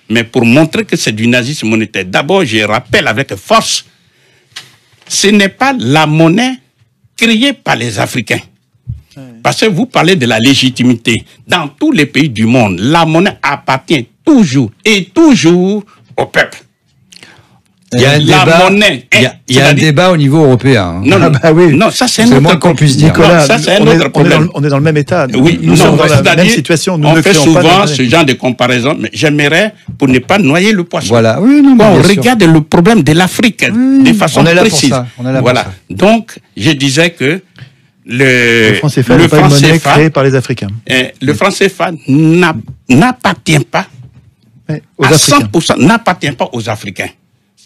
Mais pour montrer que c'est du nazisme monétaire, d'abord, je rappelle avec force, ce n'est pas la monnaie créée par les Africains. Parce que vous parlez de la légitimité. Dans tous les pays du monde, la monnaie appartient toujours et toujours au peuple. Il y a un débat, il y a un débat au niveau européen. Non, non, bah oui. Non, ça c'est un autre moins qu'on puisse dire. Nicolas, ça c'est un autre problème. On est dans le même état. Oui, nous sommes dans la même situation. Nous on ne fait créons pas souvent ce genre de comparaison, mais j'aimerais, pour ne pas noyer le poisson. Voilà. Oui, non, on regarde le problème de l'Afrique de façon précise. On est là voilà. Pour ça. Donc, je disais que le franc CFA n'est pas une monnaie créée par les Africains. Le franc CFA n'appartient pas aux Africains. 100%, n'appartient pas aux Africains.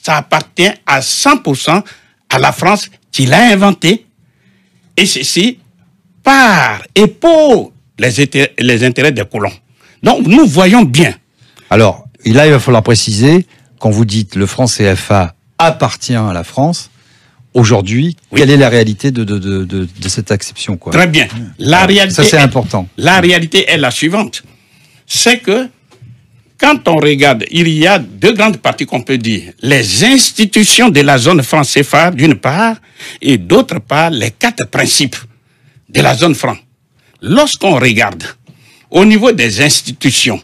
Ça appartient à 100% à la France qui l'a inventé. Et ceci par et pour les intérêts des colons. Donc, nous voyons bien. Alors, là, il va falloir préciser, quand vous dites le franc CFA appartient à la France, aujourd'hui, quelle est la réalité de cette acception, quoi? Très bien. La réalité ça, c'est important. La réalité est la suivante. C'est que quand on regarde, il y a deux grandes parties qu'on peut dire. Les institutions de la zone franc CFA, d'une part, et d'autre part, les 4 principes de la zone franc. Lorsqu'on regarde au niveau des institutions,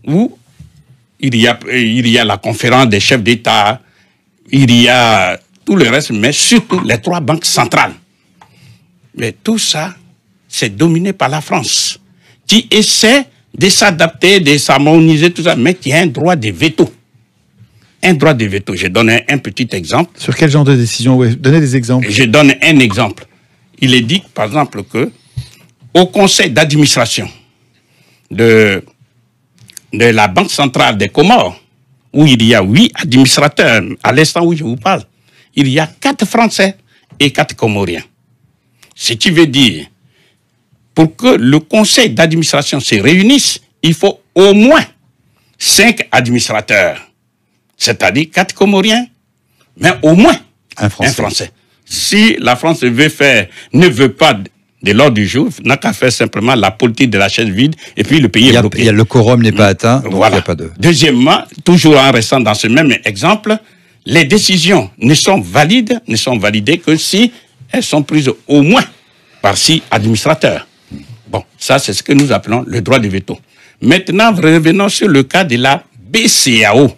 où il y a la conférence des chefs d'État, il y a tout le reste, mais surtout les 3 banques centrales. Mais tout ça, c'est dominé par la France, qui essaie de s'adapter, de s'harmoniser, tout ça, mais qui a un droit de veto. Un droit de veto. Je donne un petit exemple. Sur quel genre de décision? Ouais, donnez des exemples. Je donne un exemple. Il est dit, par exemple, que au conseil d'administration de la Banque centrale des Comores, où il y a 8 administrateurs, à l'instant où je vous parle, il y a 4 Français et 4 Comoriens. Ce qui veut dire, pour que le conseil d'administration se réunisse, il faut au moins 5 administrateurs, c'est-à-dire 4 Comoriens, mais au moins un Français. Si la France ne veut pas de l'ordre du jour, n'a qu'à faire simplement la politique de la chaise vide, et puis le pays est bloqué. Le quorum n'est pas atteint, donc voilà. il n'y a pas de... Deuxièmement, toujours en restant dans ce même exemple, les décisions ne sont validées que si elles sont prises au moins par 6 administrateurs. Bon, ça c'est ce que nous appelons le droit de veto. Maintenant, revenons sur le cas de la BCEAO,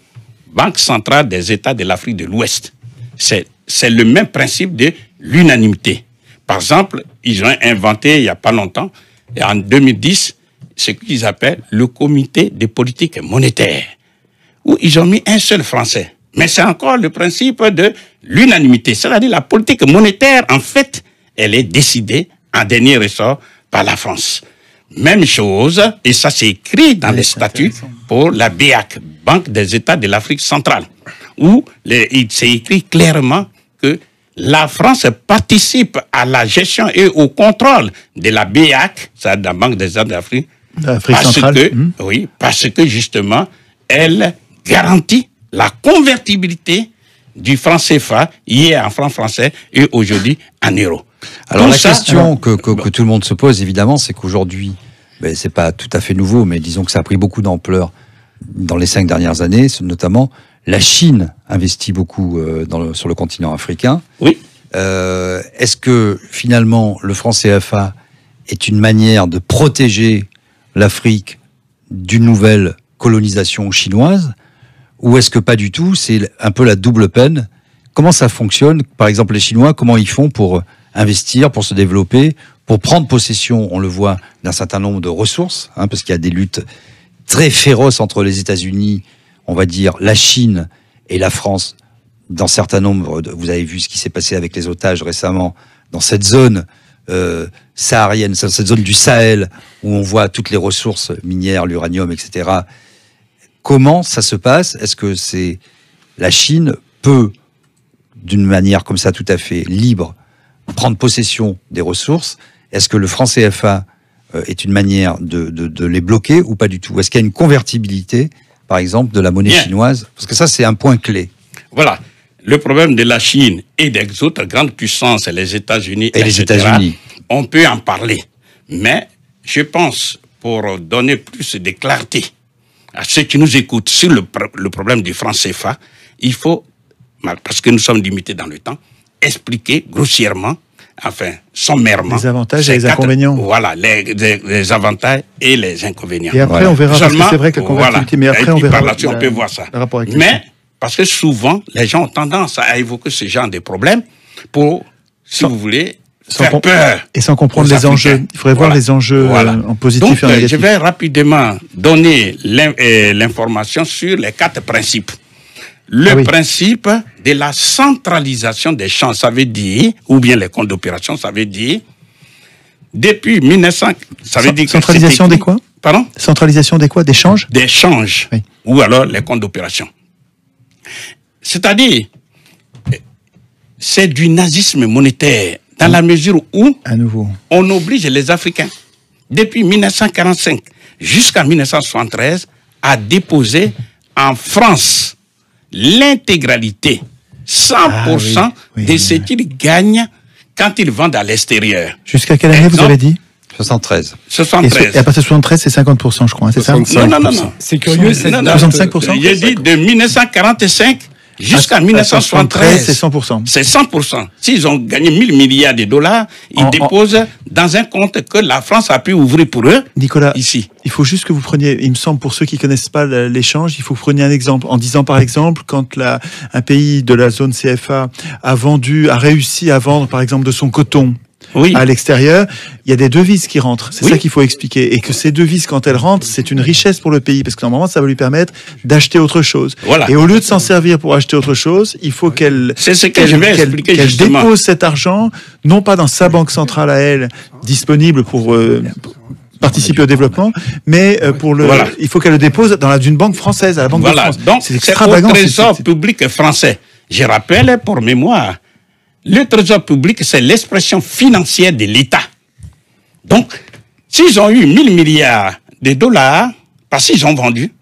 Banque centrale des États de l'Afrique de l'Ouest. C'est le même principe de l'unanimité. Par exemple, ils ont inventé il n'y a pas longtemps, en 2010, ce qu'ils appellent le comité de politique monétaire, où ils ont mis un seul Français. Mais c'est encore le principe de l'unanimité. C'est-à-dire la politique monétaire, en fait, elle est décidée en dernier ressort par la France. Même chose, et ça c'est écrit dans les statuts pour la BEAC, Banque des États de l'Afrique centrale, où il s'est écrit clairement que la France participe à la gestion et au contrôle de la BEAC, c'est la Banque des États de l'Afrique centrale. Oui, parce que justement, elle garantit la convertibilité du franc CFA, hier en franc français et aujourd'hui en euros. Alors la question que tout le monde se pose, évidemment, c'est qu'aujourd'hui, c'est pas tout à fait nouveau, mais disons que ça a pris beaucoup d'ampleur dans les 5 dernières années, notamment la Chine investit beaucoup sur le continent africain. Oui. Est-ce que finalement le franc CFA est une manière de protéger l'Afrique d'une nouvelle colonisation chinoise, ou est-ce que pas du tout, c'est un peu la double peine? Comment ça fonctionne? Par exemple, les Chinois, comment ils font pour investir, pour se développer, pour prendre possession, on le voit, d'un certain nombre de ressources, parce qu'il y a des luttes très féroces entre les États-Unis, on va dire la Chine et la France, dans certains nombres, vous avez vu ce qui s'est passé avec les otages récemment, dans cette zone saharienne, cette zone du Sahel, où on voit toutes les ressources minières, l'uranium, etc. Comment ça se passe? Est-ce que la Chine peut, d'une manière comme ça tout à fait libre, prendre possession des ressources? Est-ce que le franc CFA est une manière de les bloquer ou pas du tout? Est-ce qu'il y a une convertibilité, par exemple, de la monnaie chinoise? Parce que ça, c'est un point clé. Voilà. Le problème de la Chine et des autres grandes puissances, les États-Unis, on peut en parler. Mais je pense, pour donner plus de clarté à ceux qui nous écoutent sur le problème du franc CFA, il faut, parce que nous sommes limités dans le temps, expliquer grossièrement, enfin, sommairement. Les avantages et les inconvénients. Voilà, les avantages et les inconvénients. Et après, on verra, parce que c'est vrai que la convertibilité, mais après, on verra. Par-là-dessus, on peut voir ça. Mais, parce que souvent, les gens ont tendance à évoquer ce genre de problèmes pour, si vous voulez, faire peur. Et sans comprendre les enjeux. Il faudrait voir les enjeux en positif et en négatif. Je vais rapidement donner l'information sur les 4 principes. Le principe de la centralisation des champs, ça veut dire, ou bien les comptes d'opération, ça veut dire, depuis 1900, ça veut dire... Centralisation des quoi? Pardon? Centralisation des quoi? Des changes? Des changes, ou alors les comptes d'opération. C'est-à-dire, c'est du nazisme monétaire, dans la mesure où on oblige les Africains, depuis 1945 jusqu'à 1973, à déposer en France l'intégralité, 100% de ce qu'ils gagnent quand ils vendent à l'extérieur. Jusqu'à quelle année vous avez dit? 73. 73. Et à partir de 73, c'est 50%, je crois, c'est ça? Non. C'est curieux, c'est 65%. J'ai dit de 1945 jusqu'à 1973, c'est 100%. C'est 100%. S'ils ont gagné 1000 milliards de dollars, ils déposent dans un compte que la France a pu ouvrir pour eux. Nicolas, ici. Il faut juste que vous preniez, il me semble, pour ceux qui connaissent pas l'échange, il faut que vous preniez un exemple. En disant, par exemple, quand un pays de la zone CFA a réussi à vendre, par exemple, de son coton, à l'extérieur, il y a des devises qui rentrent. C'est ça qu'il faut expliquer. Et que ces devises, quand elles rentrent, c'est une richesse pour le pays. Parce que normalement, ça va lui permettre d'acheter autre chose. Voilà. Et au lieu de s'en servir pour acheter autre chose, il faut qu'elle dépose cet argent, non pas dans sa banque centrale à elle, disponible pour participer au développement, mais il faut qu'elle le dépose dans une banque française, à la Banque de France. Donc, c'est extravagant. C'est au Trésor public français. Je rappelle, pour mémoire, le Trésor public, c'est l'expression financière de l'État. Donc, s'ils ont eu 1000 milliards de dollars, parce qu'ils ont vendu,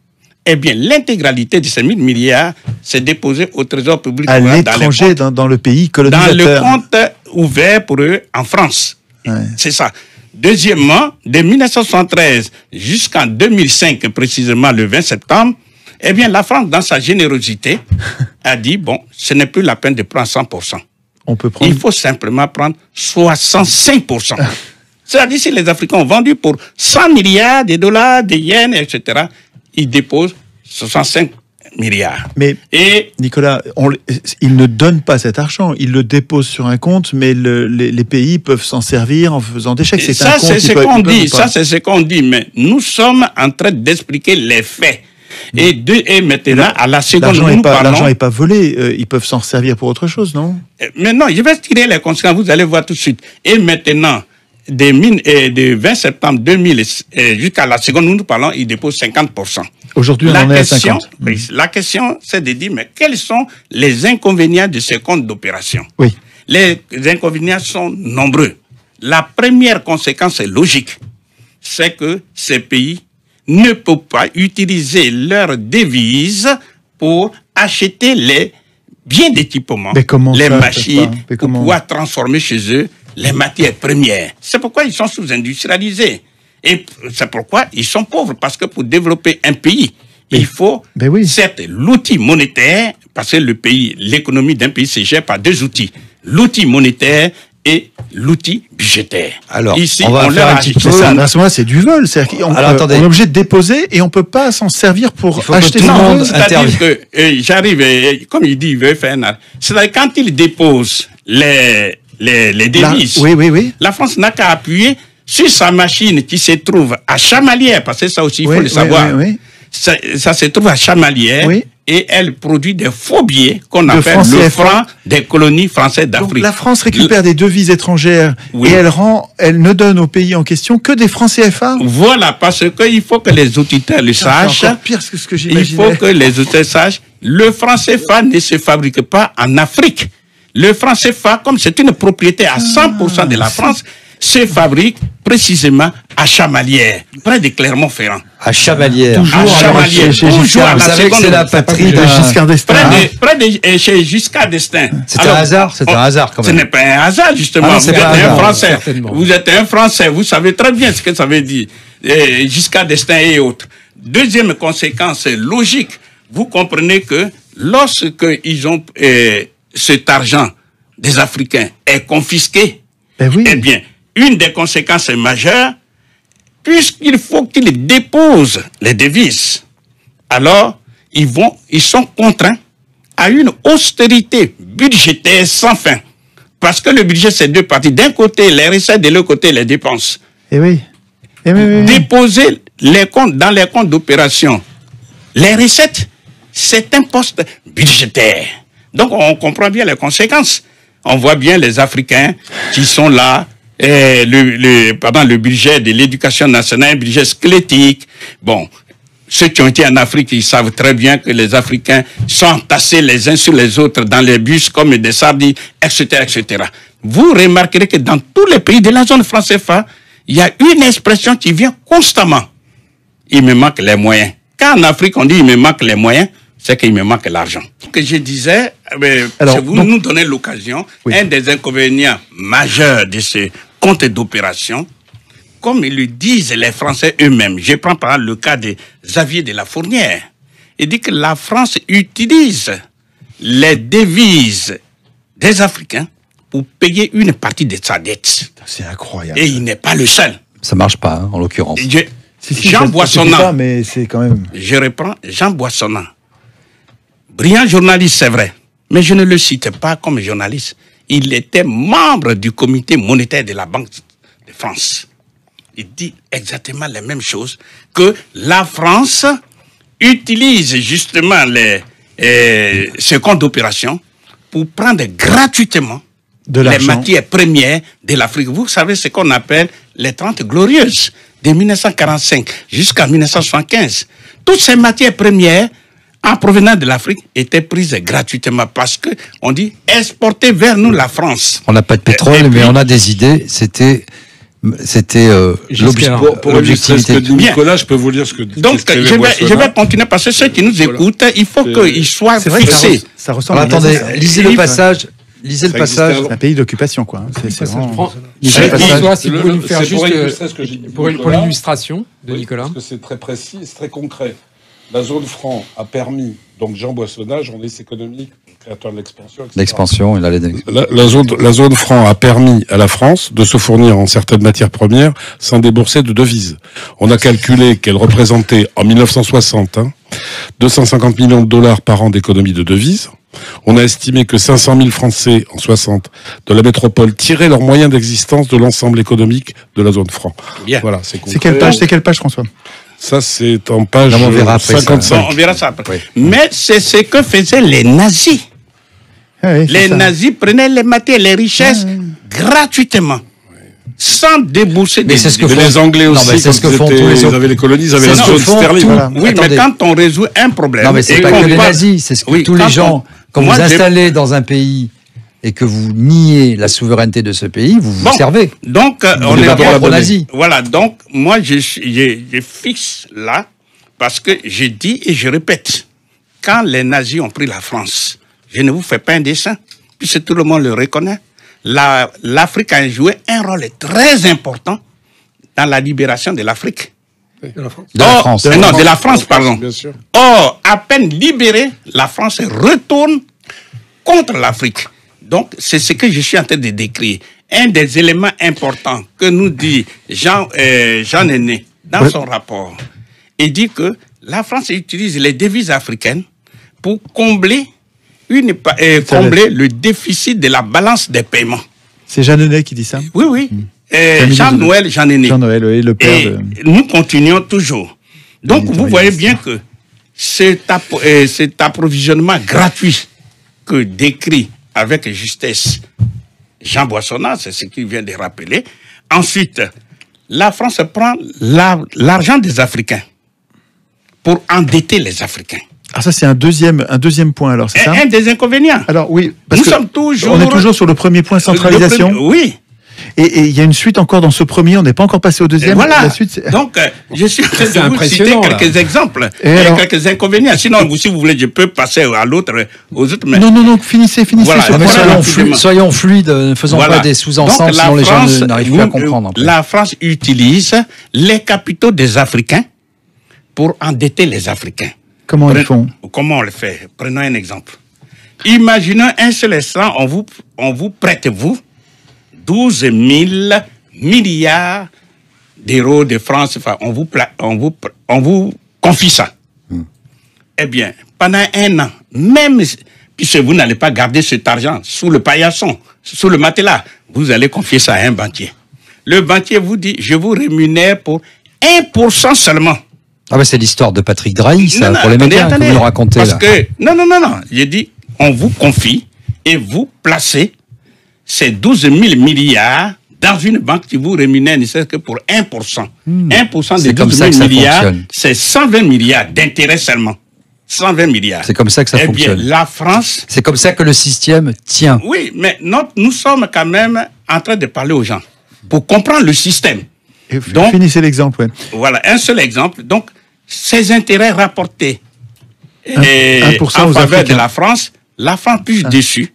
eh bien, l'intégralité de ces 1000 milliards s'est déposée au Trésor public. À l'étranger, dans le pays colonisateur. Dans le compte ouvert pour eux en France. C'est ça. Deuxièmement, de 1973 jusqu'en 2005, précisément le 20 septembre, eh bien, la France, dans sa générosité, a dit, bon, ce n'est plus la peine de prendre 100%. Il faut simplement prendre 65%. C'est-à-dire, si les Africains ont vendu pour 100 milliards de dollars, de yens, etc., ils déposent 65 milliards. Mais, Nicolas, ils ne donnent pas cet argent. Ils le déposent sur un compte, mais les pays peuvent s'en servir en faisant des chèques. Ça, c'est ce qu'on dit. Ça, c'est ce qu'on dit. Mais nous sommes en train d'expliquer les faits. Et maintenant, à la seconde où nous parlons... L'argent n'est pas volé, ils peuvent s'en servir pour autre chose, non? Mais non, je vais tirer les conséquences, vous allez voir tout de suite. Et maintenant, de 20 septembre 2000 jusqu'à la seconde où nous parlons, ils déposent 50%. Aujourd'hui, on en est à 50. La question, c'est de dire, mais quels sont les inconvénients de ce compte d'opération? Oui. Les inconvénients sont nombreux. La première conséquence est logique. C'est que ces pays ne peuvent pas utiliser leurs devises pour acheter les biens d'équipement, les machines, pour pouvoir transformer chez eux les matières premières. C'est pourquoi ils sont sous-industrialisés. Et c'est pourquoi ils sont pauvres, parce que pour développer un pays, il faut, certes, l'outil monétaire, parce que le pays, l'économie d'un pays se gère par 2 outils. L'outil monétaire et l'outil budgétaire. Alors, ici, on va faire un petit peu. À ce moment-là, c'est du vol. On est obligé de déposer et on peut pas s'en servir pour acheter tout le monde. C'est-à-dire que j'arrive, comme il dit, il veut faire un... C'est-à-dire quand il dépose les devises, la France n'a qu'à appuyer sur sa machine qui se trouve à Chamalières, parce que ça aussi, il faut le savoir. Ça se trouve à Chamalières. Et elle produit des faux billets qu'on appelle le franc des colonies françaises d'Afrique. Donc la France récupère des devises étrangères et elle ne donne au pays en question que des francs CFA. Voilà, parce qu'il faut que les auditeurs le sachent. C'est encore pire que ce que j'imaginais. Il faut que les auditeurs sachent. Le franc CFA ne se fabrique pas en Afrique. Le franc CFA, comme c'est une propriété à 100% de la France, se fabrique précisément à Chamalières, près de Clermont-Ferrand. À Chamalières. À Chamalières. Vous savez que c'est la patrie de Giscard d'Estaing. Près de chez Giscard d'Estaing. C'est un hasard. C'est un hasard quand même. Ce n'est pas un hasard justement. Vous êtes un Français. Vous êtes un Français. Vous savez très bien ce que ça veut dire. Giscard d'Estaing et autres. Deuxième conséquence logique, vous comprenez que lorsque ils ont cet argent des Africains est confisqué, eh bien, une des conséquences majeures, puisqu'il faut qu'ils déposent les devises, alors ils sont contraints à une austérité budgétaire sans fin. Parce que le budget, c'est deux parties. D'un côté, les recettes, de l'autre côté, les dépenses. Déposer les comptes dans les comptes d'opération. Les recettes, c'est un poste budgétaire. Donc, on comprend bien les conséquences. On voit bien les Africains qui sont là, le budget de l'éducation nationale, un budget squelettique. Bon, ceux qui ont été en Afrique, ils savent très bien que les Africains sont entassés les uns sur les autres dans les bus comme des sardines, etc., etc. Vous remarquerez que dans tous les pays de la zone franc CFA, il y a une expression qui vient constamment. Il me manque les moyens. Quand en Afrique, on dit il me manque les moyens, c'est qu'il me manque l'argent. Ce que je disais, vous nous donnez l'occasion, un des inconvénients majeurs de ce compte d'opération, comme ils le disent les Français eux-mêmes. Je prends par exemple le cas de Xavier de la Fournière. Il dit que la France utilise les devises des Africains pour payer une partie de sa dette. C'est incroyable. Et il n'est pas le seul. Ça marche pas, hein, en l'occurrence. Jean Boissonnant. Mais c'est quand même... Je reprends Jean Boissonnant. Brillant journaliste, c'est vrai. Mais je ne le cite pas comme journaliste. Il était membre du comité monétaire de la Banque de France. Il dit exactement les mêmes choses, que la France utilise justement ce compte d'opération pour prendre gratuitement les matières premières de l'Afrique. Vous savez ce qu'on appelle les 30 glorieuses de 1945 jusqu'à 1975. Toutes ces matières premières en provenance de l'Afrique étaient prises gratuitement parce que on dit exporter vers nous la France. On n'a pas de pétrole, mais on a des idées. C'était l'objectivité. Nicolas, je peux vous lire ce que dit. Donc, je vais continuer parce que ceux qui nous écoutent, il faut qu'ils soient fixés. Ça ressemble attendez, lisez le passage. Lisez le passage. C'est un pays d'occupation, quoi. C'est vraiment... François, si vous pouvez nous faire juste pour l'illustration de Nicolas. Parce que c'est très précis et c'est très concret. La zone franc a permis, donc Jean Boissonnat, journaliste économique, créateur de l'expansion, etc. L'expansion, il allait la zone franc a permis à la France de se fournir en certaines matières premières sans débourser de devises. On a calculé qu'elle représentait en 1960 250 millions de dollars par an d'économie de devises. On a estimé que 500 000 Français en 60 de la métropole tiraient leurs moyens d'existence de l'ensemble économique de la zone franc. Bien. Voilà, c'est quelle page, François? Ça, c'est en page 55. On verra ça après. Oui. Mais c'est ce que faisaient les nazis. Oui, les nazis prenaient les matières, les richesses gratuitement. Sans débourser des... C'est ce que font... Les Anglais aussi, c'est ce que font tous les autres. Ils avaient les colonies, ils avaient la zone sterling. Voilà. Oui, attendez. Mais quand on résout un problème... Non, mais c'est pas que les nazis, c'est ce que tous les gens... Quand vous installez dans un pays et que vous niez la souveraineté de ce pays, vous vous servez. Donc, on est bien pour nazis. Voilà, donc, moi, je fixe là, parce que je dis et je répète, quand les nazis ont pris la France, je ne vous fais pas un dessin, puisque tout le monde le reconnaît, l'Afrique a joué un rôle très important dans la libération de l'Afrique. De la France. De la France, pardon. Bien sûr. Or, à peine libérée, la France retourne contre l'Afrique. Donc, c'est ce que je suis en train de décrire. Un des éléments importants que nous dit Jean Néné dans son rapport, il dit que la France utilise les devises africaines pour combler le déficit de la balance des paiements. C'est Jean Néné qui dit ça? Oui, oui. Jean-Noël Jean Néné. Jean-Noël, oui, le père de... Nous continuons toujours. Donc, vous voyez bien que cet approvisionnement gratuit que décrit avec justesse Jean Boissonnat, c'est ce qu'il vient de rappeler. Ensuite, la France prend l'argent des Africains pour endetter les Africains. Ah, ça, c'est un deuxième point, alors, c'est ça? Un des inconvénients. Alors, oui, parce on est toujours sur le premier point, centralisation. Oui. Et il y a une suite encore dans ce premier, on n'est pas encore passé au deuxième. Et voilà. La suite, donc, je suis en train de vous citer quelques exemples, quelques inconvénients. Sinon, si vous voulez, je peux passer aux autres. Mais... Non, finissez. Voilà. Soyons fluides, ne faisons pas des sous-ensembles, sinon les gens n'arrivent plus à comprendre. La France utilise les capitaux des Africains pour endetter les Africains. Comment ils font? Comment on le fait? Prenons un exemple. Imaginons un seul instant, on vous prête, vous, 12 000 milliards d'euros de France, enfin, on vous confie ça. Eh bien, pendant un an, même puisque vous n'allez pas garder cet argent sous le paillasson, sous le matelas, vous allez confier ça à un banquier. Le banquier vous dit, je vous rémunère pour 1% seulement. Ah ben c'est l'histoire de Patrick Drahi, ça, pour les médias que vous nous racontez parce là. Que, non. J'ai dit, on vous confie et vous placez ces 12 000 milliards dans une banque qui vous rémunère ne serait que pour 1%. 1% des 12 000 milliards, c'est 120 milliards d'intérêts seulement. 120 milliards. C'est comme ça que ça fonctionne. Bien, la France... C'est comme ça que le système tient. Oui, mais nous sommes quand même en train de parler aux gens pour comprendre le système. Et donc, finissez l'exemple, ouais. Voilà, un seul exemple. Donc, ces intérêts rapportés 1% en faveur de la France plus dessus,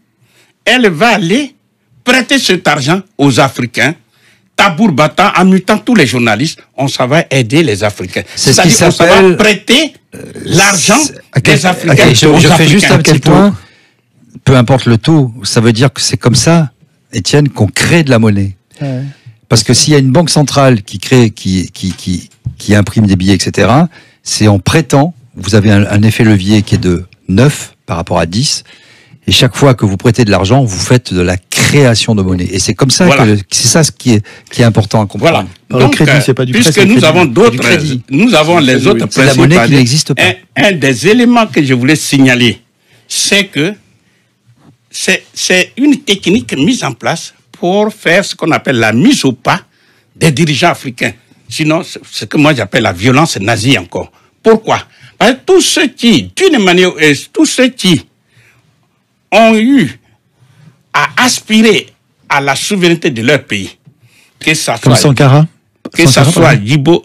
elle va aller prêter cet argent aux Africains, tabour battant, en mutant tous les journalistes, on s'en va aider les Africains. C'est ce qui s'appelle... On va prêter l'argent des Africains. Je fais juste un petit point. Peu importe le taux, ça veut dire que c'est comme ça, Étienne, qu'on crée de la monnaie. Ouais. Parce que s'il y a une banque centrale qui crée, qui imprime des billets, etc., c'est en prêtant, vous avez un effet levier qui est de 9 par rapport à 10, et chaque fois que vous prêtez de l'argent, vous faites de la création de monnaie. Et c'est comme ça que c'est ça ce qui est important à comprendre. Voilà. Donc, le crédit, c'est pas du puisque nous avons d'autres, nous avons les autres principes. C'est la monnaie qui n'existe pas. Un des éléments que je voulais signaler, c'est que c'est une technique mise en place pour faire ce qu'on appelle la mise au pas des dirigeants africains. Sinon, c'est ce que moi j'appelle la violence nazie encore. Pourquoi? Parce que tous ceux qui, d'une manière, tous ceux qui ont eu à aspirer à la souveraineté de leur pays, que ça soit... Comme Sankara? Que ça soit Djibo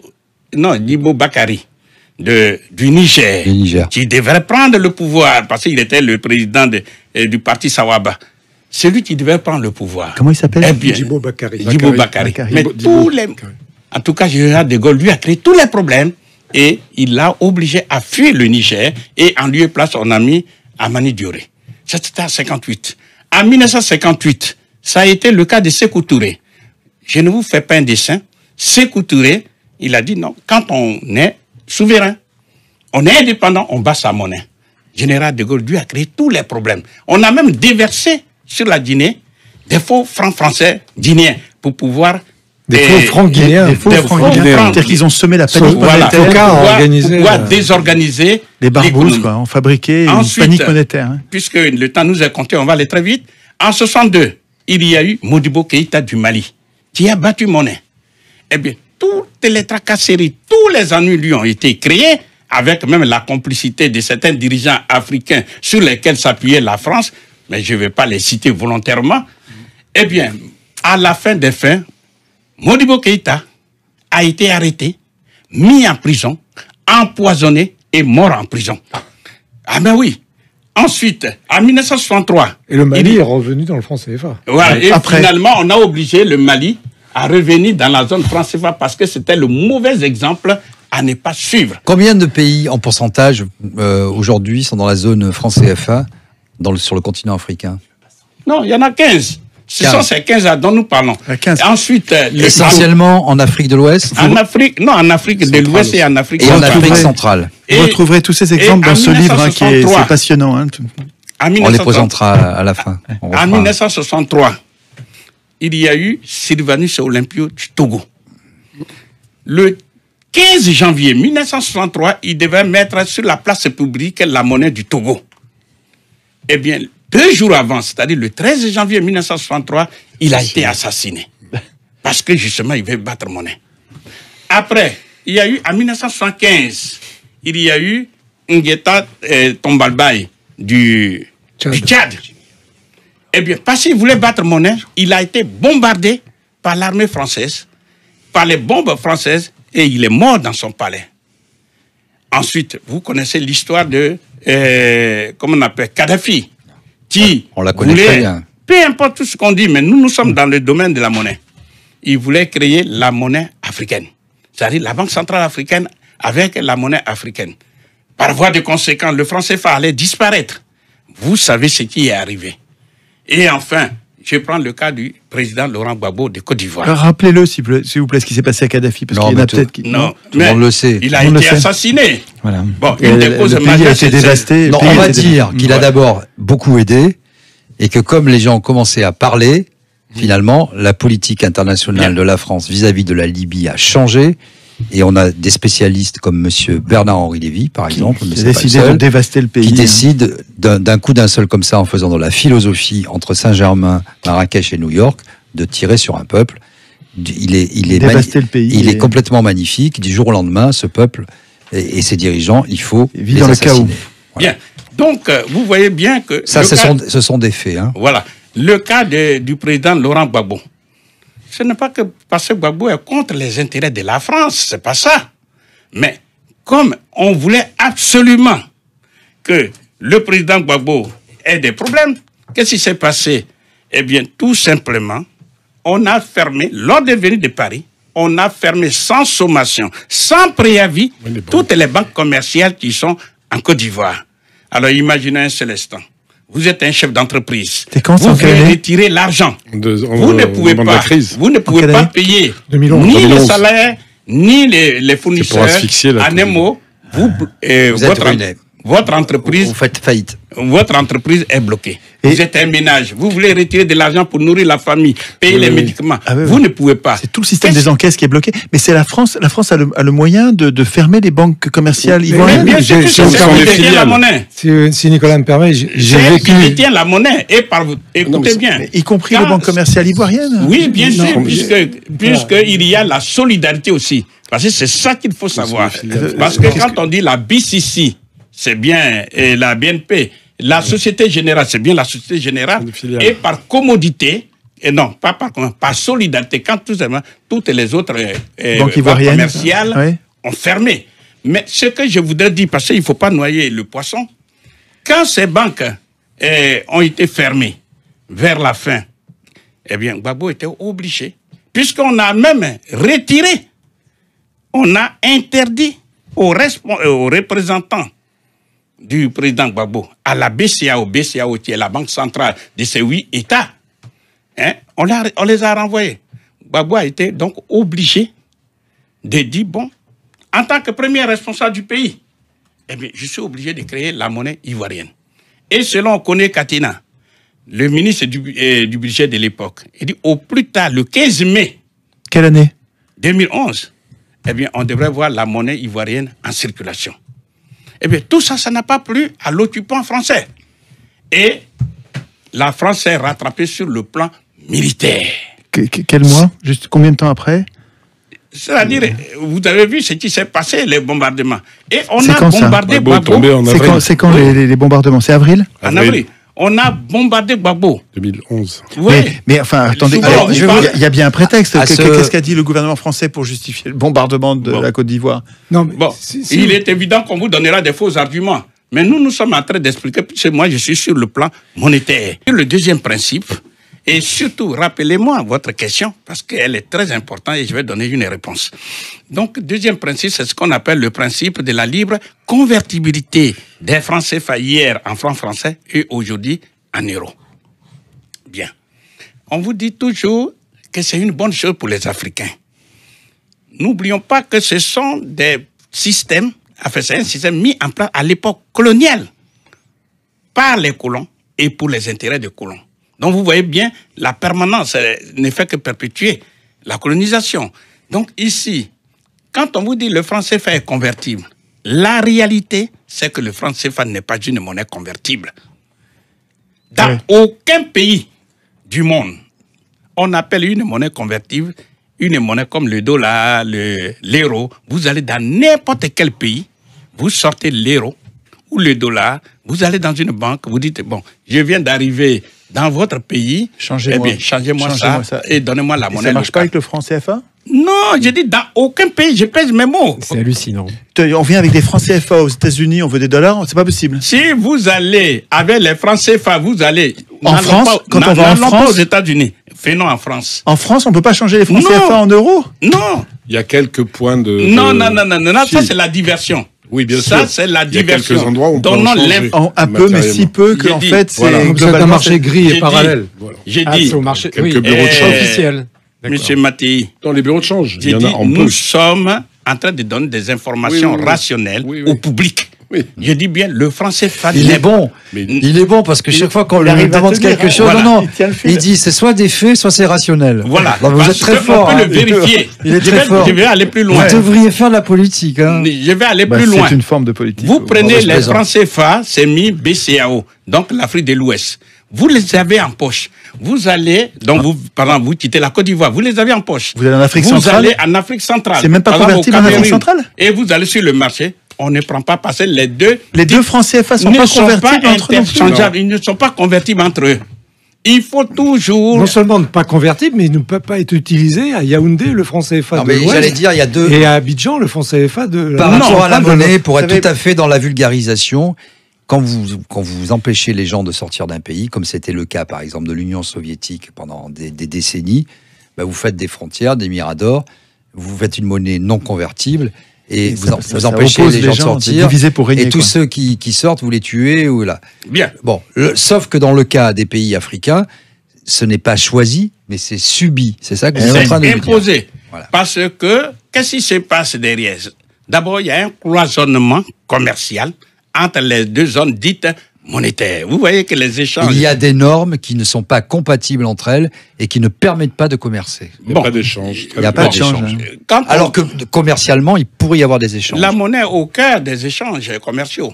Bakary du Niger, qui devrait prendre le pouvoir, parce qu'il était le président du parti Sawaba. C'est lui qui devait prendre le pouvoir. Comment il s'appelle? Djibo Bakary. Djibo Bakary. Mais en tout cas, général de Gaulle lui a créé tous les problèmes et il l'a obligé à fuir le Niger et en lieu et place, on a mis Amani Dioré. C'était en 58. En 1958, ça a été le cas de Sékou Touré. Je ne vous fais pas un dessin. Sékou Touré, il a dit non, quand on est souverain, on est indépendant, on bat sa monnaie. Général de Gaulle lui a créé tous les problèmes. On a même déversé sur la Guinée des faux francs français guinéens pour pouvoir... Des faux francs guinéens. Des faux francs guinéens. C'est-à-dire qu'ils ont semé la panique monétaire. Pour pouvoir désorganiser les barbouzes, quoi. On fabriquait une panique monétaire. Hein. Puisque le temps nous est compté, on va aller très vite. En 62, il y a eu Modibo Keïta du Mali, qui a battu monnaie. Eh bien, toutes les tracasseries, tous les ennuis lui ont été créés, avec même la complicité de certains dirigeants africains sur lesquels s'appuyait la France, mais je ne vais pas les citer volontairement. Eh bien, à la fin des fins, Modibo Keïta a été arrêté, mis en prison, empoisonné et mort en prison. Ah ben oui. Ensuite, en 1963... Et le Mali est revenu dans le franc CFA. Voilà, et finalement, on a obligé le Mali à revenir dans la zone franc CFA parce que c'était le mauvais exemple à ne pas suivre. Combien de pays en pourcentage aujourd'hui sont dans la zone franc CFA sur le continent africain? Non, il y en a 15. Ce sont ces 15 dont nous parlons. 15. Ensuite, essentiellement en Afrique de l'Ouest? En Afrique de l'Ouest et en Afrique centrale. Et en Afrique centrale. Vous retrouverez tous ces exemples dans ce livre qui est passionnant. Hein. On les présentera à la fin. En 1963, il y a eu Sylvanus Olympio du Togo. Le 15 janvier 1963, il devait mettre sur la place publique la monnaie du Togo. Eh bien, 2 jours avant, c'est-à-dire le 13 janvier 1963, il a été assassiné. Parce que justement, il veut battre monnaie. Après, il y a eu, en 1975, il y a eu Ngueta Tombalbaye du Tchad. Eh bien, parce qu'il voulait battre monnaie, il a été bombardé par l'armée française, par les bombes françaises, et il est mort dans son palais. Ensuite, vous connaissez l'histoire de, comment on appelle, Kadhafi, qui on la connaît très bien. Peu importe tout ce qu'on dit, mais nous sommes dans le domaine de la monnaie. Il voulait créer la monnaie africaine. C'est-à-dire la Banque centrale africaine avec la monnaie africaine. Par voie de conséquence, le franc CFA allait disparaître. Vous savez ce qui est arrivé. Et enfin, je prends le cas du président Laurent Gbagbo de Côte d'Ivoire. Rappelez-le, s'il vous plaît, ce qui s'est passé à Kadhafi, parce qu'il y en a peut-être qui... Non, tout le monde le sait. Il a été assassiné. Voilà. Bon, une des causes majeures, a été dévasté. Non, on va dire qu'il a d'abord beaucoup aidé, et que comme les gens ont commencé à parler, finalement, la politique internationale de la France vis-à-vis de la Libye a changé. Et on a des spécialistes comme monsieur Bernard-Henri Lévy, par exemple, qui a décidé de dévaster le pays. Qui décide d'un coup d'un seul comme ça, en faisant de la philosophie entre Saint-Germain, Marrakech et New York, de tirer sur un peuple. Il est complètement magnifique. Du jour au lendemain, ce peuple et ses dirigeants, il faut vivre dans le chaos. Voilà. Bien. Donc, vous voyez bien que... Ça, ce sont des faits. Hein. Voilà. Le cas du président Laurent Gbagbo. Ce n'est pas que parce que Gbagbo est contre les intérêts de la France, c'est pas ça. Mais comme on voulait absolument que le président Gbagbo ait des problèmes, qu'est-ce qui s'est passé? Eh bien, tout simplement, on a fermé, lors des venues de Paris, on a fermé sans sommation, sans préavis, toutes les banques commerciales qui sont en Côte d'Ivoire. Alors imaginez un seul instant. Vous êtes un chef d'entreprise. Vous voulez retirer l'argent. Vous ne pouvez pas. Vous ne pouvez pas payer 2011. ni les salaires, ni les fournisseurs. En un mot, votre entreprise. Vous faites faillite. Votre entreprise est bloquée. Vous êtes un ménage. Vous voulez retirer de l'argent pour nourrir la famille, payer les médicaments. Vous ne pouvez pas. C'est tout le système des encaisses qui est bloqué. Mais c'est la France. La France a le moyen de fermer les banques commerciales ivoiriennes. Bien sûr, c'est qui détient la monnaie. Si Nicolas me permet, j'ai vécu. Qui détient la monnaie. Et écoutez bien. Y compris les banques commerciales ivoiriennes. Oui, bien sûr, puisqu'il y a la solidarité aussi. Parce que c'est ça qu'il faut savoir. Parce que quand on dit la BCC, c'est bien et la BNP. La Société Générale, c'est bien la Société Générale. Et par commodité, et non, pas par solidarité, quand toutes les autres banques commerciales ont fermé. Mais ce que je voudrais dire, parce qu'il ne faut pas noyer le poisson, quand ces banques ont été fermées vers la fin, eh bien, Gbagbo était obligé, puisqu'on a même retiré, on a interdit aux représentants du président Gbagbo à la BCAO qui est la banque centrale de ces 8 États, on les a renvoyés. Gbagbo a été donc obligé de dire, bon, en tant que premier responsable du pays, eh bien, je suis obligé de créer la monnaie ivoirienne. Et selon Koné Katina, le ministre du budget de l'époque, il dit au plus tard, le 15 mai. Quelle année? 2011. Eh bien, on devrait voir la monnaie ivoirienne en circulation. Eh bien, tout ça, ça n'a pas plu à l'occupant français. Et la France s'est rattrapée sur le plan militaire. Quel mois? Juste combien de temps après? C'est-à-dire, vous avez vu ce qui s'est passé, les bombardements. Et on a bombardé Gbagbo. C'est quand les bombardements? C'est avril? En avril. On a bombardé Gbagbo. 2011. Ouais. Mais enfin, attendez, il y a bien un prétexte. Qu'est-ce qu'a dit le gouvernement français pour justifier le bombardement de la Côte d'Ivoire? Il est évident qu'on vous donnera des faux arguments. Mais nous sommes en train d'expliquer, puisque moi, je suis sur le plan monétaire. Le deuxième principe, et surtout, rappelez-moi votre question, parce qu'elle est très importante et je vais donner une réponse. Donc, deuxième principe, c'est ce qu'on appelle le principe de la libre convertibilité des francs CFA hier en francs français et aujourd'hui en euros. Bien. On vous dit toujours que c'est une bonne chose pour les Africains. N'oublions pas que ce sont des systèmes, enfin, c'est un système mis en place à l'époque coloniale par les colons et pour les intérêts des colons. Donc, vous voyez bien, la permanence ne fait que perpétuer la colonisation. Donc, ici, quand on vous dit le franc CFA est convertible, la réalité, c'est que le franc CFA n'est pas une monnaie convertible. Dans aucun pays du monde, on appelle une monnaie convertible une monnaie comme le dollar, l'euro. Vous allez dans n'importe quel pays, vous sortez l'euro ou le dollar, vous allez dans une banque, vous dites, bon, je viens d'arriver dans votre pays, changez-moi ça et donnez-moi la monnaie. Ça ne marche pas avec le franc CFA? Non, je dis dans aucun pays, je pèse mes mots. C'est hallucinant. On vient avec des francs CFA aux États-Unis, on veut des dollars, c'est pas possible. Si vous allez avec les francs CFA, vous allez en France, quand on va en France, aux États-Unis. Venons en France. En France, on ne peut pas changer les francs CFA en euros? Non. Il y a quelques points de... Non, ça c'est la diversion. Oui, bien sûr. Ça, c'est la diversion. Il y a quelques endroits où on peut en changer. Un peu, mais si peu qu'en fait, c'est globalement un marché gris et parallèle. J'ai dit... au marché, quelques bureaux de change officiels. Monsieur Mattei. Dans les bureaux de change. J'ai dit, nous sommes en train de donner des informations rationnelles au public. Oui. Je dis bien, le franc CFA... Il est bon. Il est bon parce que chaque fois qu'on lui demande quelque chose, il dit c'est soit des faits, soit c'est rationnel. Voilà. Donc vous êtes très fort. On peut le vérifier. Il est très fort. Je vais aller plus loin. Vous devriez faire de la politique. Je vais aller plus loin. C'est une forme de politique. Vous prenez les francs CFA, c'est mis BCAO, donc l'Afrique de l'Ouest. Vous les avez en poche. Vous allez, donc par exemple, vous quittez la Côte d'Ivoire, vous les avez en poche. Vous allez en Afrique centrale. Vous allez en Afrique centrale. C'est même pas convertible en Afrique centrale. Et vous allez sur le marché. On ne prend pas parce que les deux francs CFA sont pas convertibles entre eux. Ils ne sont pas convertibles entre eux. Il faut toujours... Non seulement ne pas convertible, mais il ne peut pas être utilisé à Yaoundé, le franc CFA de l'Ouest. J'allais dire, il y a deux... Et à Abidjan, le franc CFA de la... Par rapport à la monnaie, pour être tout à fait dans la vulgarisation, quand vous empêchez les gens de sortir d'un pays, comme c'était le cas par exemple de l'Union soviétique pendant des décennies, vous faites des frontières, des miradors, vous faites une monnaie non convertible, et vous empêchez les gens de sortir, pour régner, et tous ceux qui sortent, vous les tuez. Ou là. Bien. Bon, sauf que dans le cas des pays africains, ce n'est pas choisi, mais c'est subi. C'est ça que vous êtes en train de nous dire. C'est imposé. Voilà. Parce que, qu'est-ce qui se passe derrière? D'abord, il y a un cloisonnement commercial entre les deux zones dites monétaires. Vous voyez que les échanges... Il y a des normes qui ne sont pas compatibles entre elles et qui ne permettent pas de commercer. Il n'y a pas d'échange. Il n'y a pas d'échange. Alors que commercialement, il pourrait y avoir des échanges. La monnaie est au cœur des échanges commerciaux.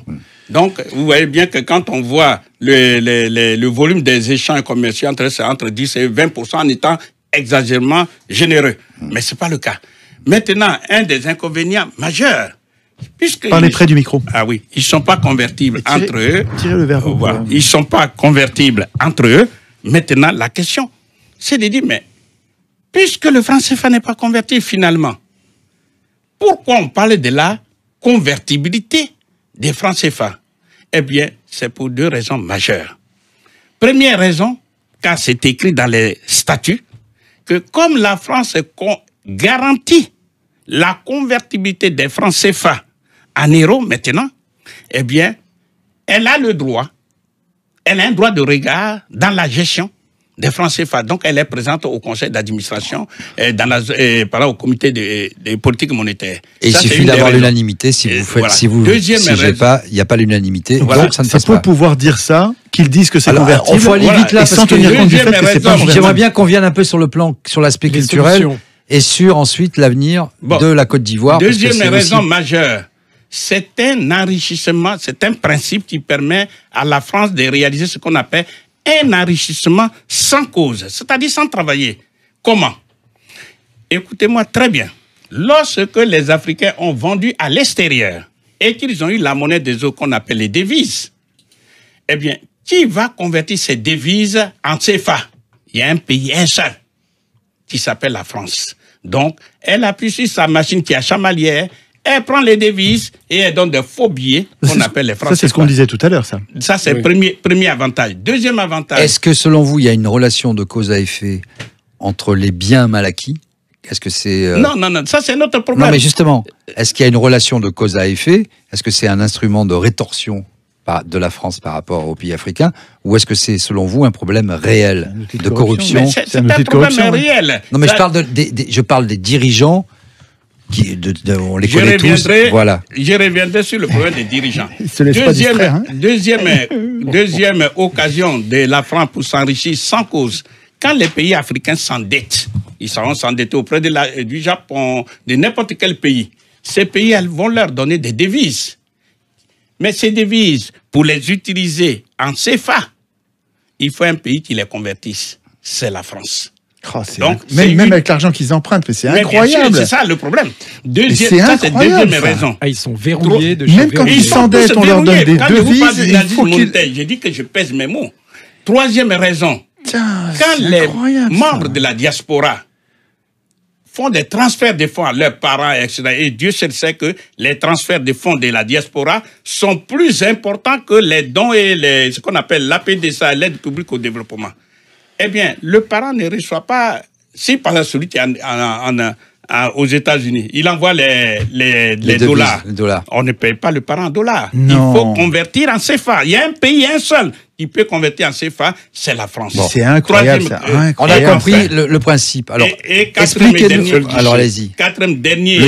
Donc, vous voyez bien que quand on voit le volume des échanges commerciaux entre 10 et 20% en étant exagérément généreux. Mais ce n'est pas le cas. Maintenant, un des inconvénients majeurs, parlez près du micro. Ah oui, ils ne sont pas convertibles entre eux. Tirez le verre. Voilà. Ils ne sont pas convertibles entre eux. Maintenant, la question, c'est de dire, mais puisque le franc CFA n'est pas convertible finalement, pourquoi on parle de la convertibilité des francs CFA? Eh bien, c'est pour deux raisons majeures. Première raison, car c'est écrit dans les statuts, que comme la France garantit la convertibilité des francs CFA en euros maintenant, eh bien, elle a le droit, elle a un droit de regard dans la gestion des francs CFA. Donc, elle est présente au conseil d'administration, au comité de politique monétaire. Et il suffit d'avoir l'unanimité. Si vous siégez pas, il n'y a pas l'unanimité. Voilà. Donc, ça ne passe pas. Pour pouvoir dire ça, qu'ils disent que c'est convertible. Il faut aller vite là, sans tenir compte du fait que c'est pas convertible. J'aimerais bien qu'on vienne un peu sur l'aspect culturel et sur ensuite l'avenir de la Côte d'Ivoire. Deuxième raison majeure, c'est un enrichissement, c'est un principe qui permet à la France de réaliser ce qu'on appelle un enrichissement sans cause, c'est-à-dire sans travailler. Comment? Écoutez-moi très bien. Lorsque les Africains ont vendu à l'extérieur et qu'ils ont eu la monnaie des eaux qu'on appelle les devises, eh bien, qui va convertir ces devises en CFA? Il y a un pays, un seul, qui s'appelle la France. Donc, elle appuie sur sa machine qui est chamalière, elle prend les devises et elle donne des faux billets qu'on appelle les francs CFA. Ça, c'est ce qu'on disait tout à l'heure, ça. Ça, c'est le premier avantage. Deuxième avantage... Est-ce que, selon vous, il y a une relation de cause à effet entre les biens mal acquis? Est-ce que c'est... Non, ça, c'est notre problème. Non, mais justement, est-ce qu'il y a une relation de cause à effet? Est-ce que c'est un instrument de rétorsion de la France par rapport aux pays africains, ou est-ce que c'est, selon vous, un problème réel de corruption? C'est un problème réel. Non, mais je parle des dirigeants on les connaît tous. Voilà. Je reviendrai sur le problème des dirigeants. Deuxième occasion de la France pour s'enrichir sans cause. Quand les pays africains s'endettent, ils seront s'endetter auprès du Japon, de n'importe quel pays. Ces pays, elles vont leur donner des devises. Mais ces devises, pour les utiliser en CFA, il faut un pays qui les convertisse. C'est la France. Donc, même avec l'argent qu'ils empruntent, mais c'est incroyable. C'est ça le problème. Deuxième raison. Ils sont verrouillés de Même quand ils s'endettent, on leur donne des devises. J'ai dit que je pèse mes mots. Troisième raison. Quand les membres de la diaspora font des transferts de fonds à leurs parents, etc. Et Dieu seul sait que les transferts de fonds de la diaspora sont plus importants que les dons et ce qu'on appelle l'APDSA, l'aide publique au développement. Eh bien, le parent ne reçoit pas... Si par exemple celui qui est aux États-Unis, il envoie les dollars. On ne paye pas le parent en dollars. Non. Il faut convertir en CFA. Il y a un pays, un seul, qui peut convertir en CFA, c'est la France. Bon. C'est incroyable. On a compris le principe. Alors, expliquez-nous. Alors, allez-y. Quatrième dernier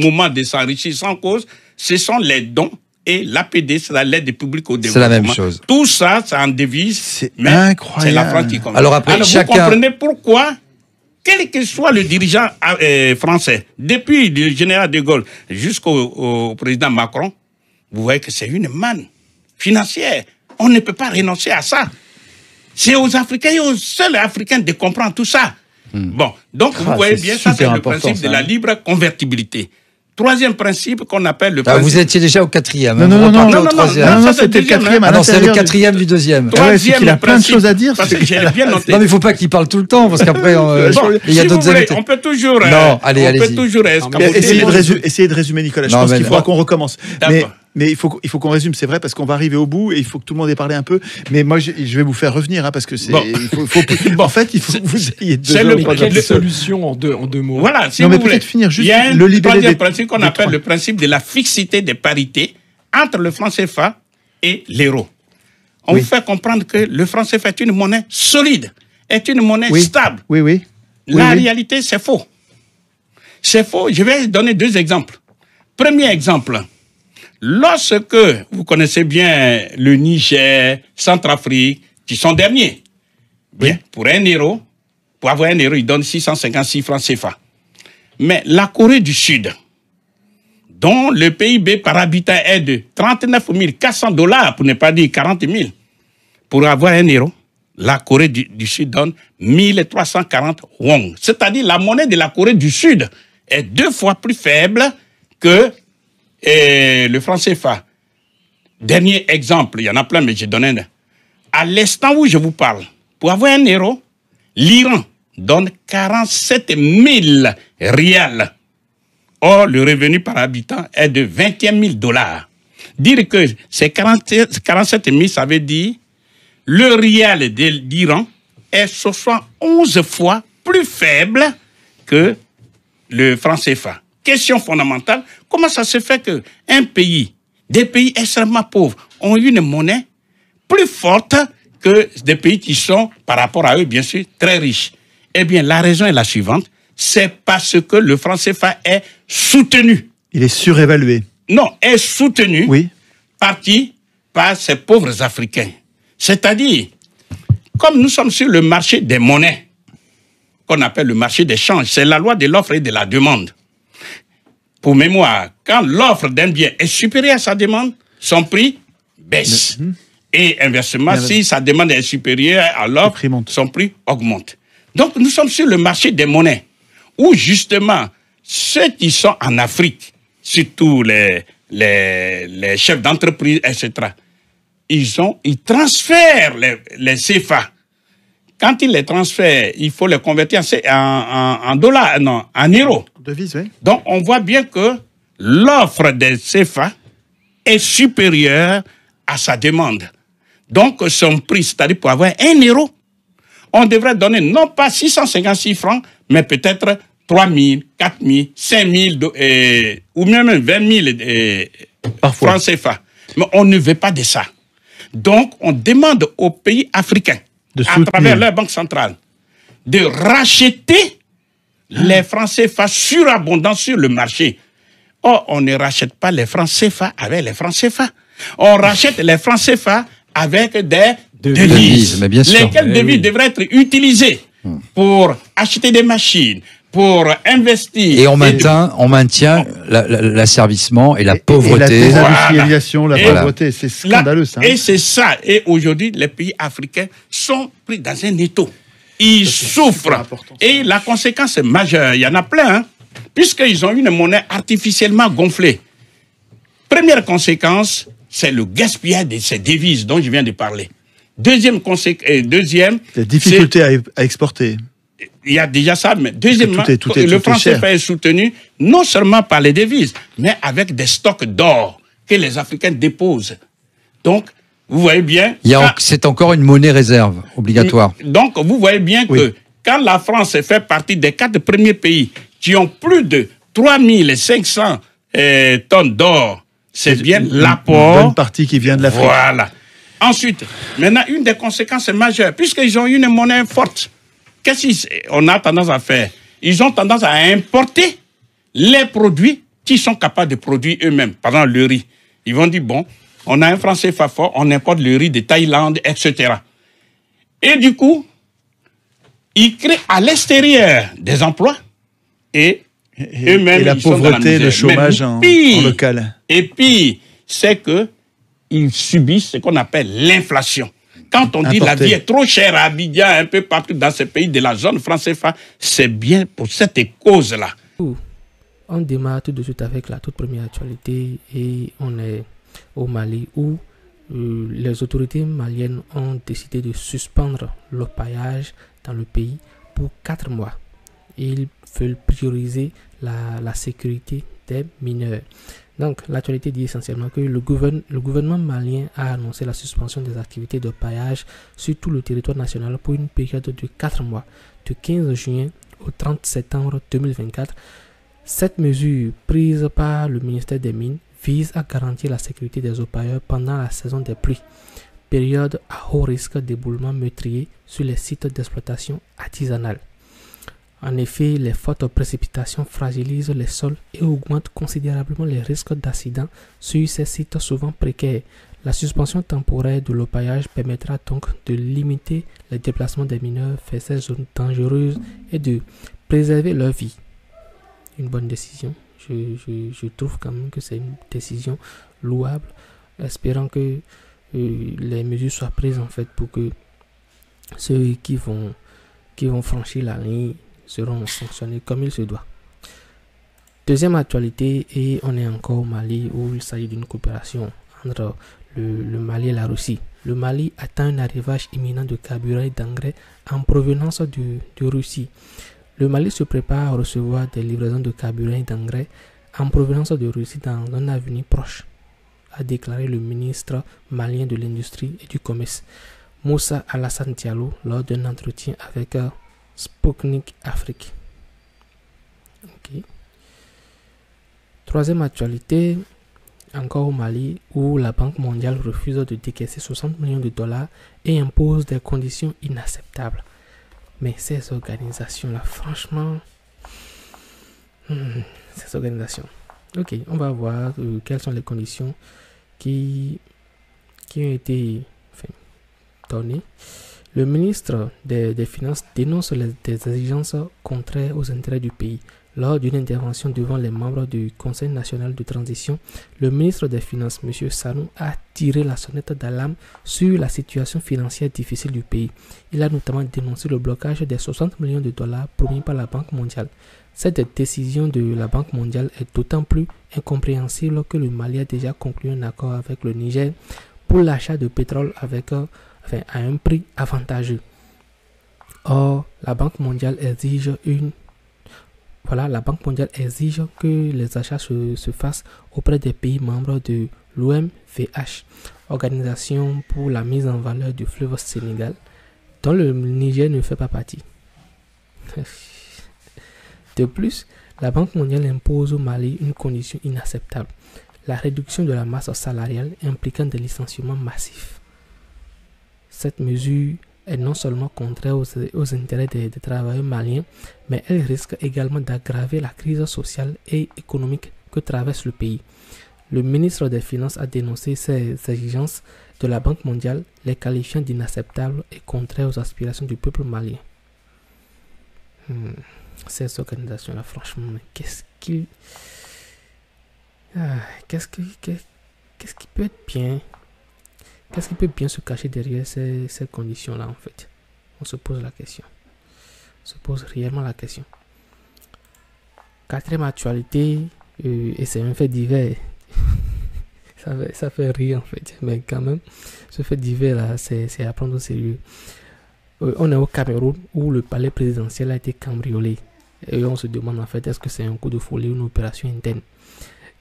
moment de s'enrichir sans cause, ce sont les dons et l'APD, c'est l'aide publique au développement. C'est la même chose. Tout ça, c'est en devise. C'est incroyable. C'est la France qui convertit. Alors, après, vous comprenez pourquoi, quel que soit le dirigeant français, depuis le général de Gaulle jusqu'au président Macron, vous voyez que c'est une manne financière. On ne peut pas renoncer à ça. C'est aux Africains et aux seuls Africains de comprendre tout ça. Bon, donc vous voyez bien, ça c'est le principe de la libre convertibilité. Troisième principe qu'on appelle le principe... vous étiez déjà au quatrième. Non, c'était le quatrième. Ah non, c'est le quatrième du deuxième. Troisième, il a plein de choses à dire. Parce que j'ai bien noté. Non, mais il ne faut pas qu'il parle tout le temps, parce qu'après, il y a d'autres invités. On peut toujours... Non, allez. Essayez de résumer, Nicolas. Je pense qu'il faudra qu'on recommence. Mais il faut qu'on résume, c'est vrai, parce qu'on va arriver au bout et il faut que tout le monde ait parlé un peu. Mais moi, je vais vous faire revenir, parce que c'est. En fait, il faut que vous ayez quelle solution en deux mots. Voilà, si vous voulez. Finir juste, il y a un troisième principe qu'on appelle le principe de la fixité des parités entre le franc CFA et l'euro. On vous fait comprendre que le franc CFA est une monnaie solide, est une monnaie stable. La réalité, c'est faux. C'est faux. Je vais donner deux exemples. Premier exemple. Lorsque vous connaissez bien le Niger, Centrafrique, qui sont derniers, bien, pour avoir 1 euro, ils donnent 656 francs CFA. Mais la Corée du Sud, dont le PIB par habitant est de 39 400 $, pour ne pas dire 40 000, pour avoir 1 euro, la Corée du Sud donne 1340 won. C'est-à-dire la monnaie de la Corée du Sud est 2 fois plus faible que le franc CFA. Dernier exemple, il y en a plein, mais je donne un. À l'instant où je vous parle, pour avoir 1 euro, l'Iran donne 47 000 rials. Or, le revenu par habitant est de 21 000 $. Dire que c'est 47 000, ça veut dire le rial de l'Iran est 71 fois plus faible que le franc CFA. Question fondamentale, comment ça se fait qu'un pays, des pays extrêmement pauvres, ont une monnaie plus forte que des pays qui sont, par rapport à eux, bien sûr, très riches? Eh bien, la raison est la suivante, c'est parce que le franc CFA est soutenu. Il est surévalué. Non, est soutenu par qui? Par ces pauvres Africains. C'est-à-dire, comme nous sommes sur le marché des monnaies, qu'on appelle le marché des changes, c'est la loi de l'offre et de la demande. Pour mémoire, quand l'offre d'un bien est supérieure à sa demande, son prix baisse. Et inversement, si sa demande est supérieure à l'offre, son prix augmente. Donc, nous sommes sur le marché des monnaies, où justement, ceux qui sont en Afrique, surtout les chefs d'entreprise, etc., ils transfèrent les CFA. Quand ils les transfèrent, il faut les convertir en dollars, non, en euros. Devise, oui. Donc, on voit bien que l'offre des CFA est supérieure à sa demande. Donc, son prix, c'est-à-dire pour avoir 1 euro, on devrait donner non pas 656 francs, mais peut-être 3 000, 4 000, 5 000 ou même 20 000 francs CFA. Mais on ne veut pas de ça. Donc, on demande aux pays africains, à travers leur banque centrale, de racheter les francs CFA surabondants sur le marché. Or, on ne rachète pas les francs CFA avec les francs CFA. On rachète les francs CFA avec des devises. Mais bien sûr. Lesquelles devises devraient être utilisées pour acheter des machines, pour investir. Et on maintient l'asservissement et la pauvreté. Et la désindustrialisation, la pauvreté, c'est scandaleux ça. Et c'est ça. Et aujourd'hui, les pays africains sont pris dans un étau. Ils souffrent. Et la conséquence est majeure. Il y en a plein, puisqu'ils ont une monnaie artificiellement gonflée. Première conséquence, c'est le gaspillage de ces devises dont je viens de parler. Deuxième les difficultés à exporter. Il y a déjà ça, mais deuxièmement, le franc CFA est soutenu non seulement par les devises, mais avec des stocks d'or que les Africains déposent. Donc, vous voyez bien... C'est encore une monnaie réserve obligatoire. Donc, vous voyez bien que quand la France fait partie des 4 premiers pays qui ont plus de 3500 tonnes d'or, c'est bien l'apport... Une bonne partie qui vient de l'Afrique. Voilà. Ensuite, maintenant, une des conséquences majeures, puisqu'ils ont une monnaie forte, qu'est-ce qu'on a tendance à faire? Ils ont tendance à importer les produits qu'ils sont capables de produire eux-mêmes. Par exemple, le riz. Ils vont dire, bon, on a un franc CFA fort, on importe le riz de Thaïlande, etc. Et du coup, ils créent à l'extérieur des emplois et eux-mêmes, et la pauvreté, le chômage en local. Et puis, c'est qu'ils subissent ce qu'on appelle l'inflation. Quand on dit la vie est trop chère à Abidjan, un peu partout dans ces pays de la zone franc CFA, c'est bien pour cette cause-là. On démarre tout de suite avec la toute première actualité et on est au Mali où les autorités maliennes ont décidé de suspendre l'orpaillage dans le pays pour 4 mois. Ils veulent prioriser la sécurité des mineurs. Donc, l'actualité dit essentiellement que le gouvernement malien a annoncé la suspension des activités de paillage sur tout le territoire national pour une période de 4 mois, du 15 juin au 30 septembre 2024. Cette mesure, prise par le ministère des Mines, vise à garantir la sécurité des orpailleurs pendant la saison des pluies, période à haut risque d'éboulement meurtrier sur les sites d'exploitation artisanale. En effet, les fortes précipitations fragilisent les sols et augmentent considérablement les risques d'accidents sur ces sites souvent précaires. La suspension temporaire de l'orpaillage permettra donc de limiter les déplacements des mineurs vers ces zones dangereuses et de préserver leur vie. Une bonne décision. Je trouve quand même que c'est une décision louable, espérant que les mesures soient prises en fait pour que ceux qui vont franchir la ligne seront sanctionnés comme il se doit. Deuxième actualité, et on est encore au Mali où il s'agit d'une coopération entre le Mali et la Russie. Le Mali attend un arrivage imminent de carburant et d'engrais en provenance de Russie. Le Mali se prépare à recevoir des livraisons de carburant et d'engrais en provenance de Russie dans un avenir proche, a déclaré le ministre malien de l'Industrie et du Commerce, Moussa Alassane Diallo, lors d'un entretien avec Sputnik Afrique. Okay. Troisième actualité, encore au Mali, où la Banque mondiale refuse de décaisser 60 millions de dollars et impose des conditions inacceptables. Mais ces organisations-là, franchement, ces organisations. Ok, on va voir quelles sont les conditions qui ont été données. Le ministre des Finances dénonce des exigences contraires aux intérêts du pays. Lors d'une intervention devant les membres du Conseil national de transition, le ministre des Finances, M. Sanou, a tiré la sonnette d'alarme sur la situation financière difficile du pays. Il a notamment dénoncé le blocage des 60 millions de dollars promis par la Banque mondiale. Cette décision de la Banque mondiale est d'autant plus incompréhensible que le Mali a déjà conclu un accord avec le Niger pour l'achat de pétrole à un prix avantageux. Or, la Banque mondiale exige que les achats se fassent auprès des pays membres de l'OMVH, Organisation pour la mise en valeur du fleuve Sénégal, dont le Niger ne fait pas partie. De plus, la Banque mondiale impose au Mali une condition inacceptable, la réduction de la masse salariale impliquant des licenciements massifs. Cette mesure est non seulement contraire aux intérêts des travailleurs maliens, mais elle risque également d'aggraver la crise sociale et économique que traverse le pays. Le ministre des Finances a dénoncé ces exigences de la Banque mondiale, les qualifiant d'inacceptables et contraires aux aspirations du peuple malien. Ces organisations-là, franchement, mais qu'est-ce qui peut être bien? Qu'est-ce qui peut bien se cacher derrière ces conditions-là, en fait? On se pose la question. On se pose réellement la question. Quatrième actualité, et c'est un fait divers. ça fait rire, en fait. Mais quand même, ce fait divers-là, c'est à prendre au sérieux. On est au Cameroun, où le palais présidentiel a été cambriolé. Et on se demande, en fait, est-ce que c'est un coup de folie ou une opération interne?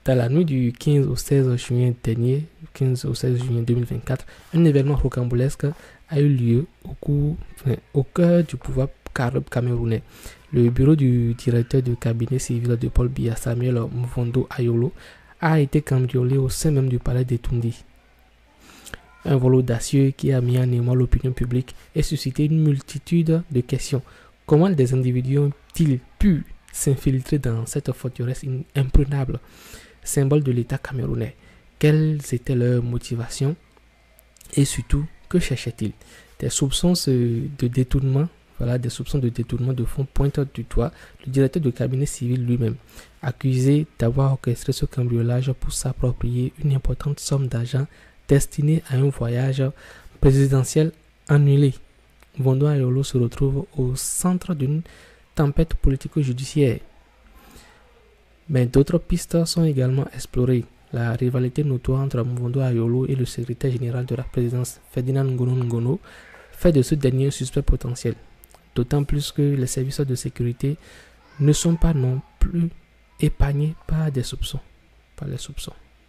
Dans la nuit du 15 au 16 juin dernier, 15 au 16 juin 2024, un événement rocambolesque a eu lieu au cœur du pouvoir camerounais. Le bureau du directeur du cabinet civil de Paul Biya, Samuel Mvondo Ayolo, a été cambriolé au sein même du palais de Toundi. Un vol audacieux qui a mis en émoi l'opinion publique et suscité une multitude de questions. Comment des individus ont-ils pu s'infiltrer dans cette forteresse imprenable, symbole de l'État camerounais? Quelles étaient leurs motivations? Et surtout, que cherchaient-ils? Des soupçons de détournement, des soupçons de détournement de fonds pointent du doigt le directeur du cabinet civil lui-même, accusé d'avoir orchestré ce cambriolage pour s'approprier une importante somme d'argent destinée à un voyage présidentiel annulé. Mvondo Ayolo se retrouve au centre d'une tempête politico-judiciaire. Mais d'autres pistes sont également explorées. La rivalité notoire entre Mvondo Ayolo et le secrétaire général de la présidence, Ferdinand Ngono, fait de ce dernier un suspect potentiel. D'autant plus que les services de sécurité ne sont pas non plus épargnés par des soupçons.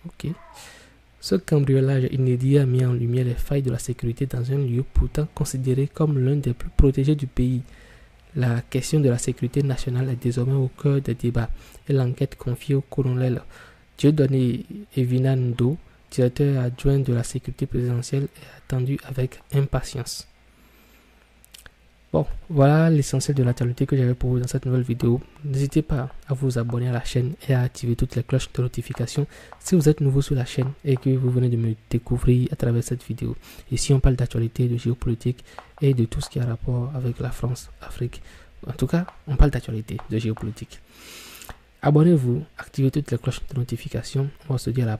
Ok. Ce cambriolage inédit a mis en lumière les failles de la sécurité dans un lieu pourtant considéré comme l'un des plus protégés du pays. La question de la sécurité nationale est désormais au cœur des débats et l'enquête confiée au colonel Dieudonné Evinando, directeur adjoint de la sécurité présidentielle, est attendue avec impatience. Bon, voilà l'essentiel de l'actualité que j'avais pour vous dans cette nouvelle vidéo. N'hésitez pas à vous abonner à la chaîne et à activer toutes les cloches de notification si vous êtes nouveau sur la chaîne et que vous venez de me découvrir à travers cette vidéo. Ici, on parle d'actualité, de géopolitique et de tout ce qui a rapport avec la France, Afrique. En tout cas, on parle d'actualité, de géopolitique. Abonnez-vous, activez toutes les cloches de notification. On va se dire à la